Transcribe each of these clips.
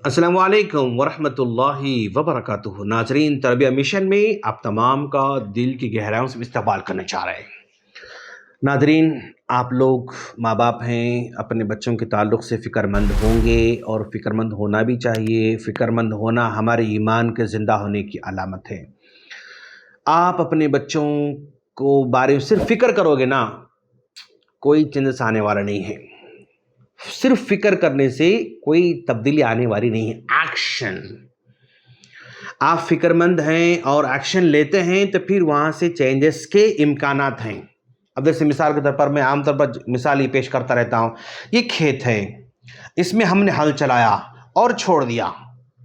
अस्सलामु अलैकुम वरहमतुल्लाह वबरकातुहू। नाजरीन, तरबिया मिशन में आप तमाम का दिल की गहराइयों से इस्तकबाल करना चाह रहे हैं। नाजरीन, आप लोग माँ बाप हैं, अपने बच्चों के ताल्लुक़ से फ़िक्रमंद होंगे और फ़िक्रमंद होना भी चाहिए। फ़िक्रमंद होना हमारे ईमान के ज़िंदा होने की अलामत है। आप अपने बच्चों को बारे में सिर्फ फ़िक्र करोगे ना, कोई चेंजेस आने वाला नहीं है। सिर्फ फ़िक्र करने से कोई तब्दीली आने वाली नहीं है। एक्शन, आप फ़िक्रमंद हैं और एक्शन लेते हैं तो फिर वहाँ से चेंजेस के इम्कानात हैं। अब जैसे मिसाल के तौर पर मैं आमतौर पर मिसाल ये पेश करता रहता हूँ। ये खेत है, इसमें हमने हल चलाया और छोड़ दिया।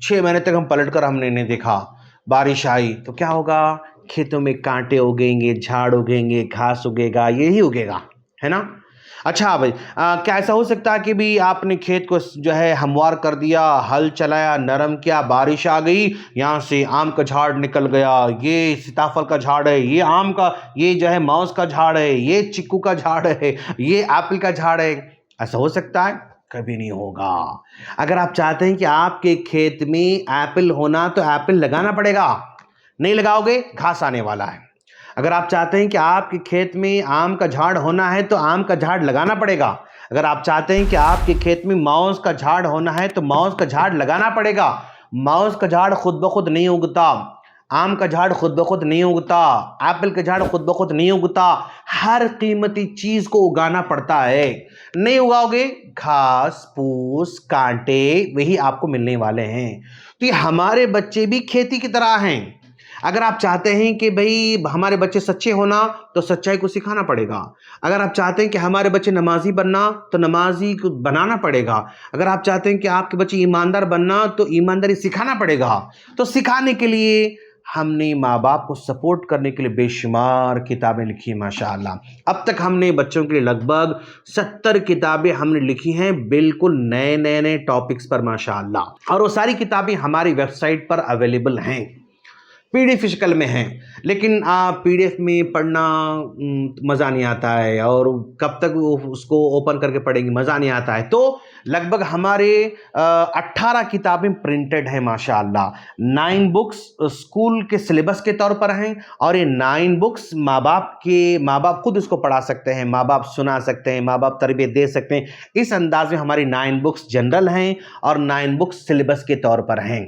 6 महीने तक हम पलट कर हमने नहीं देखा। बारिश आई तो क्या होगा? खेतों में कांटे उगेंगे, झाड़ उगेंगे, घास उगेगा, यही उगेगा, है ना? अच्छा भाई, क्या ऐसा हो सकता है कि भी आपने खेत को जो है हमवार कर दिया, हल चलाया, नरम किया, बारिश आ गई, यहाँ से आम का झाड़ निकल गया, ये सीताफल का झाड़ है, ये आम का, ये जो है मौस का झाड़ है, ये चिक्कू का झाड़ है, ये एप्पल का झाड़ है? ऐसा हो सकता है? कभी नहीं होगा। अगर आप चाहते हैं कि आपके खेत में एप्पल होना तो एप्पल लगाना पड़ेगा। नहीं लगाओगे, घास आने वाला है। अगर आप चाहते हैं कि आपके खेत में आम का झाड़ होना है तो आम का झाड़ लगाना पड़ेगा। अगर आप चाहते हैं कि आपके खेत में माउस का झाड़ होना है तो माउस का झाड़ लगाना पड़ेगा। माउस का झाड़ खुद ब खुद नहीं उगता, आम का झाड़ खुद ब खुद नहीं उगता, एप्पल का झाड़ खुद ब खुद नहीं उगता। हर कीमती चीज को उगाना पड़ता है। नहीं उगाओगे, घास फूस कांटे वही आपको मिलने वाले हैं। तो ये हमारे बच्चे भी खेती की तरह हैं। अगर आप चाहते हैं कि भाई हमारे बच्चे सच्चे होना तो सच्चाई को सिखाना पड़ेगा। अगर आप चाहते हैं कि हमारे बच्चे नमाजी बनना तो नमाजी को बनाना पड़ेगा। अगर आप चाहते हैं कि आपके बच्चे ईमानदार बनना तो ईमानदारी सिखाना पड़ेगा। तो सिखाने के लिए हमने माँ बाप को सपोर्ट करने के लिए बेशुमार किताबें लिखी हैं माशाअल्लाह। अब तक हमने बच्चों के लिए लगभग 70 किताबें हमने लिखी हैं, बिल्कुल नए नए नए टॉपिक्स पर माशाअल्लाह। और वो सारी किताबें हमारी वेबसाइट पर अवेलेबल हैं, पीडीएफ शक्ल में है। लेकिन आप पीडीएफ में पढ़ना मज़ा नहीं आता है, और कब तक उसको ओपन करके पढ़ेंगे, मज़ा नहीं आता है। तो लगभग हमारे 18 किताबें प्रिंटेड हैं माशाअल्लाह। 9 बुक्स स्कूल के सिलेबस के तौर पर हैं, और ये 9 बुक्स माँ बाप खुद इसको पढ़ा सकते हैं, माँ बाप सुना सकते हैं, माँ बाप तरबियत दे सकते हैं। इस अंदाज में हमारी 9 बुक्स जनरल हैं और 9 बुक्स सिलेबस के तौर पर हैं।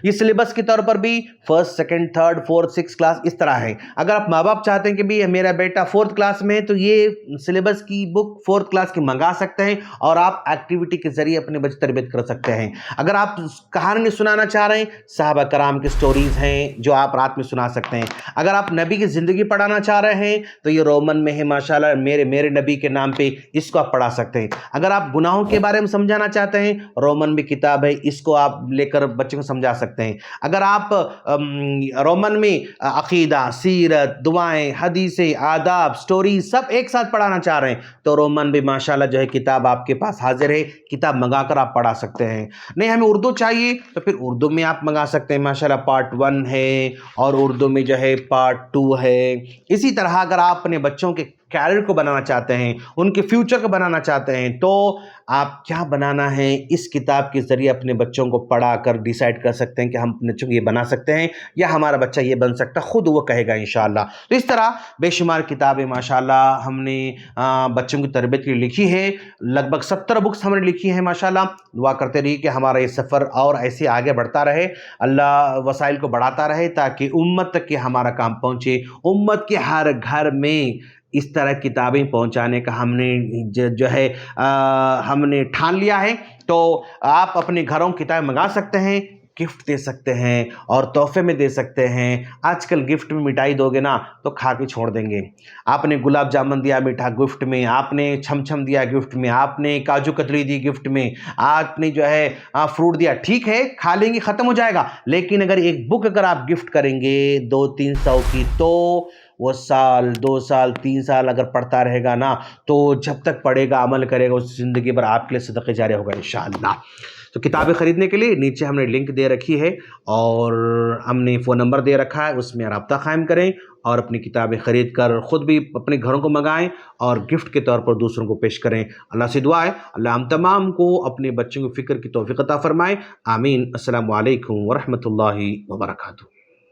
ये सिलेबस के तौर पर भी 1st, 2nd, 3rd, 4th, 6th class इस तरह है। अगर आप माँ बाप चाहते हैं कि भी मेरा बेटा 4th क्लास में है तो ये सिलेबस की बुक 4th क्लास की मंगा सकते हैं, और आप एक्टिविटी के जरिए अपने बच्चे तरबियत कर सकते हैं। अगर आप कहानी सुनाना चाह रहे हैं, साहबा कराम की स्टोरीज हैं जो आप रात में सुना सकते हैं। अगर आप नबी की ज़िंदगी पढ़ाना चाह रहे हैं तो ये रोमन में है माशाल्लाह, मेरे नबी के नाम पे, इसको आप पढ़ा सकते हैं। अगर आप गुनाहों के बारे में समझाना चाहते हैं, रोमन में किताब है, इसको आप लेकर बच्चे को समझा सकते हैं। अगर आप रोमन में अकीदा, सीरत, दुआएं, हदीसें, आदाब, स्टोरी सब एक साथ पढ़ाना चाह रहे हैं तो रोमन में माशाल्लाह जो है किताब आपके पास हाजिर है, किताब मंगाकर आप पढ़ा सकते हैं। नहीं हमें उर्दू चाहिए तो फिर उर्दू में आप मंगा सकते हैं माशाल्लाह, पार्ट 1 है और उर्दू में जो है पार्ट 2 है। इसी तरह अगर आप अपने बच्चों के कैरियर को बनाना चाहते हैं, उनके फ्यूचर को बनाना चाहते हैं, तो आप क्या बनाना है इस किताब के ज़रिए अपने बच्चों को पढ़ा कर डिसाइड कर सकते हैं कि हम अपने बच्चों को ये बना सकते हैं या हमारा बच्चा ये बन सकता है, खुद वो कहेगा इंशाअल्लाह। तो इस तरह बेशुमार किताबें माशाअल्लाह हमने बच्चों की तरबियत के लिए लिखी है। लगभग 70 बुक्स हमने लिखी हैं माशाअल्लाह। दुआ करते रहिए कि हमारा ये सफ़र और ऐसे आगे बढ़ता रहे, अल्लाह वसाइल को बढ़ाता रहे ताकि उम्मत तक के हमारा काम पहुँचे। उम्मत के हर घर में इस तरह किताबें पहुंचाने का हमने जो है हमने ठान लिया है। तो आप अपने घरों की किताबें मंगा सकते हैं, गिफ्ट दे सकते हैं और तोहफे में दे सकते हैं। आजकल गिफ्ट में मिठाई दोगे ना तो खा के छोड़ देंगे। आपने गुलाब जामुन दिया मीठा गिफ्ट में, आपने छमछम दिया गिफ्ट में, आपने काजू कतली दी गिफ्ट में, आपने जो है फ्रूट दिया, ठीक है खा लेंगे, ख़त्म हो जाएगा। लेकिन अगर एक बुक अगर आप गिफ्ट करेंगे 200-300 की, तो वो 1 साल 2 साल 3 साल अगर पढ़ता रहेगा ना, तो जब तक पढ़ेगा अमल करेगा उस ज़िंदगी भर आपके लिए सदक़े जारी होगा इंशाअल्लाह। تو کتابیں خریدنے کے لیے نیچے ہم نے لنک دے رکھی ہے اور ہم نے فون نمبر دے رکھا ہے، اس میں رابطہ قائم کریں اور اپنی کتابیں خرید کر خود بھی اپنے گھروں کو منگائیں اور گفٹ کے طور پر دوسروں کو پیش کریں۔ اللہ سے دعا ہے اللہ ہم تمام کو اپنے بچوں کی فکر کی توفیق عطا فرمائے، آمین۔ السلام علیکم ورحمۃ اللہ وبرکاتہ۔